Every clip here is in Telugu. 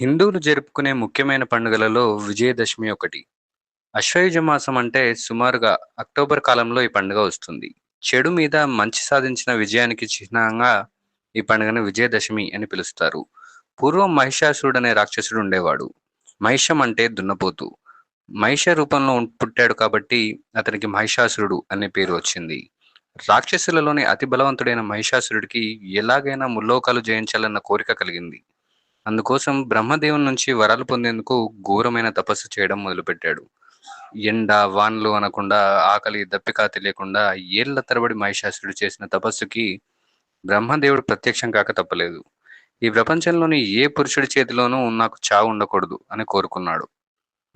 హిందువులు జరుపుకునే ముఖ్యమైన పండుగలలో విజయదశమి ఒకటి. ఆశ్వయుజ మాసం అంటే సుమారుగా అక్టోబర్ కాలంలో ఈ పండుగ వస్తుంది. చెడు మీద మంచి సాధించిన విజయానికి చిహ్నంగా ఈ పండుగను విజయదశమి అని పిలుస్తారు. పూర్వం మహిషాసురుడు అనే రాక్షసుడు ఉండేవాడు. మహిషం అంటే దున్నపోతు. మహిష రూపంలో పుట్టాడు కాబట్టి అతనికి మహిషాసురుడు అనే పేరు వచ్చింది. రాక్షసులలోని అతి బలవంతుడైన మహిషాసురుడికి ఎలాగైనా ముల్లోకాలు జయించాలన్న కోరిక కలిగింది. అందుకోసం బ్రహ్మదేవుని నుంచి వరాలు పొందేందుకు ఘోరమైన తపస్సు చేయడం మొదలుపెట్టాడు. ఎండ, వానలు అనకుండా, ఆకలి, దప్పిక తెలియకుండా ఏళ్ల తరబడి మహిషాసురుడు చేసిన తపస్సుకి బ్రహ్మదేవుడు ప్రత్యక్షం కాక తప్పలేదు. ఈ ప్రపంచంలోని ఏ పురుషుడి చేతిలోనూ నాకు చావు ఉండకూడదు అని కోరుకున్నాడు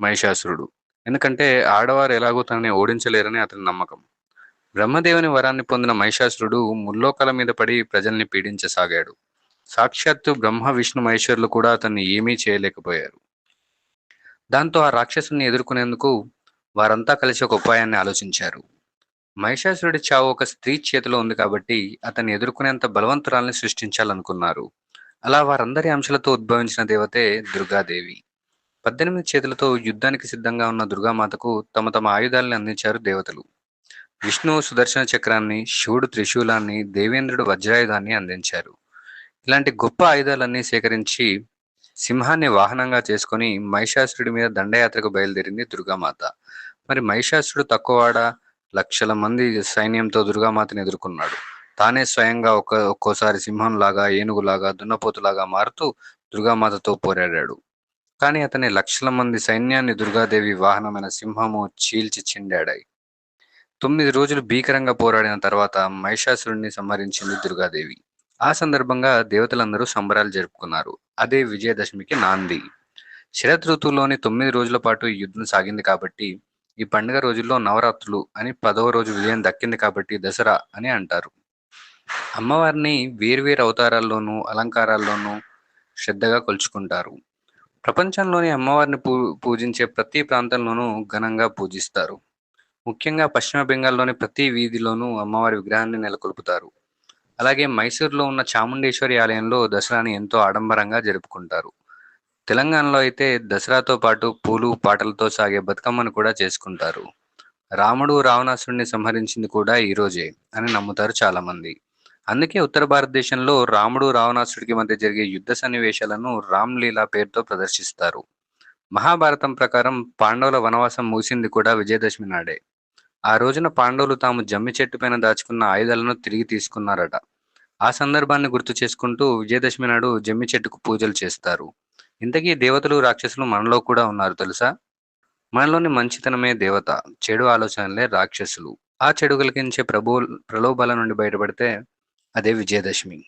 మహిషాసురుడు. ఎందుకంటే ఆడవారు ఎలాగో తనని ఓడించలేరని అతని నమ్మకం. బ్రహ్మదేవుని వరాన్ని పొందిన మహిషాసురుడు ముల్లోకాల మీద పడి ప్రజల్ని పీడించసాగాడు. సాక్షాత్తు బ్రహ్మ, విష్ణు, మహేశ్వరులు కూడా అతన్ని ఏమీ చేయలేకపోయారు. దాంతో ఆ రాక్షసుని ఎదుర్కొనేందుకు వారంతా కలిసి ఒక ఉపాయాన్ని ఆలోచించారు. మహిషాసురుడి చావు ఒక స్త్రీ చేతిలో ఉంది కాబట్టి అతన్ని ఎదుర్కొనేంత బలవంతురాల్ని సృష్టించాలనుకున్నారు. అలా వారందరి అంశాలతో ఉద్భవించిన దేవతే దుర్గాదేవి. 18 చేతులతో యుద్ధానికి సిద్ధంగా ఉన్న దుర్గామాతకు తమ తమ ఆయుధాలను అందించారు దేవతలు. విష్ణువు సుదర్శన చక్రాన్ని, శివుడు త్రిశూలాన్ని, దేవేంద్రుడు వజ్రాయుధాన్ని అందించారు. ఇలాంటి గొప్ప ఆయుధాలన్నీ సేకరించి సింహాన్ని వాహనంగా చేసుకొని మహిషాసురుడి మీద దండయాత్రకు బయలుదేరింది దుర్గామాత. మరి మహిషాసురుడు తక్కువవాడా? లక్షల మంది సైన్యంతో దుర్గామాతని ఎదుర్కొన్నాడు. తానే స్వయంగా ఒక్కోసారి సింహంలాగా, ఏనుగులాగా, దున్నపోతులాగా మారుతూ దుర్గామాతతో పోరాడాడు. కానీ అతని లక్షల మంది సైన్యాన్ని దుర్గాదేవి వాహనమైన సింహము చీల్చి చిండాడాయి. 9 రోజులు భీకరంగా పోరాడిన తర్వాత మహిషాసురుడిని సంహరించింది దుర్గాదేవి. ఆ సందర్భంగా దేవతలందరూ సంబరాలు జరుపుకున్నారు. అదే విజయదశమికి నాంది. శరద్ ఋతువులోని 9 రోజుల పాటు ఈ యుద్ధం సాగింది కాబట్టి ఈ పండుగ రోజుల్లో నవరాత్రులు అని, 10వ రోజు విజయం దక్కింది కాబట్టి దసరా అని అంటారు. అమ్మవారిని వేర్వేరు అవతారాల్లోనూ, అలంకారాల్లోనూ శ్రద్ధగా కొలుచుకుంటారు. ప్రపంచంలోని అమ్మవారిని పూజించే ప్రతి ప్రాంతంలోనూ ఘనంగా పూజిస్తారు. ముఖ్యంగా పశ్చిమ బెంగాల్లోని ప్రతి వీధిలోనూ అమ్మవారి విగ్రహాన్ని నెలకొల్పుతారు. అలాగే మైసూర్లో ఉన్న చాముండేశ్వరి ఆలయంలో దసరాని ఎంతో ఆడంబరంగా జరుపుకుంటారు. తెలంగాణలో అయితే దసరాతో పాటు పూలు, పాటలతో సాగే బతుకమ్మను కూడా చేసుకుంటారు. రాముడు రావణాసురుడిని సంహరించింది కూడా ఈ రోజే అని నమ్ముతారు చాలామంది. అందుకే ఉత్తర భారతదేశంలో రాముడు రావణాసుడికి మధ్య జరిగే యుద్ధ సన్నివేశాలను రామ్లీలా పేరుతో ప్రదర్శిస్తారు. మహాభారతం ప్రకారం పాండవుల వనవాసం ముగిసింది కూడా విజయదశమి నాడే. ఆ రోజున పాండవులు తాము జమ్మి చెట్టు పైన దాచుకున్న ఆయుధాలను తిరిగి తీసుకున్నారట. ఆ సందర్భాన్ని గుర్తు చేసుకుంటూ విజయదశమి నాడు జమ్మి చెట్టుకు పూజలు చేస్తారు. ఇంతకీ దేవతలు, రాక్షసులు మనలో కూడా ఉన్నారు తెలుసా? మనలోని మంచితనమే దేవత, చెడు ఆలోచనలే రాక్షసులు. ఆ చెడు కలిగించే ప్రలోభాల నుండి బయటపడితే అదే విజయదశమి.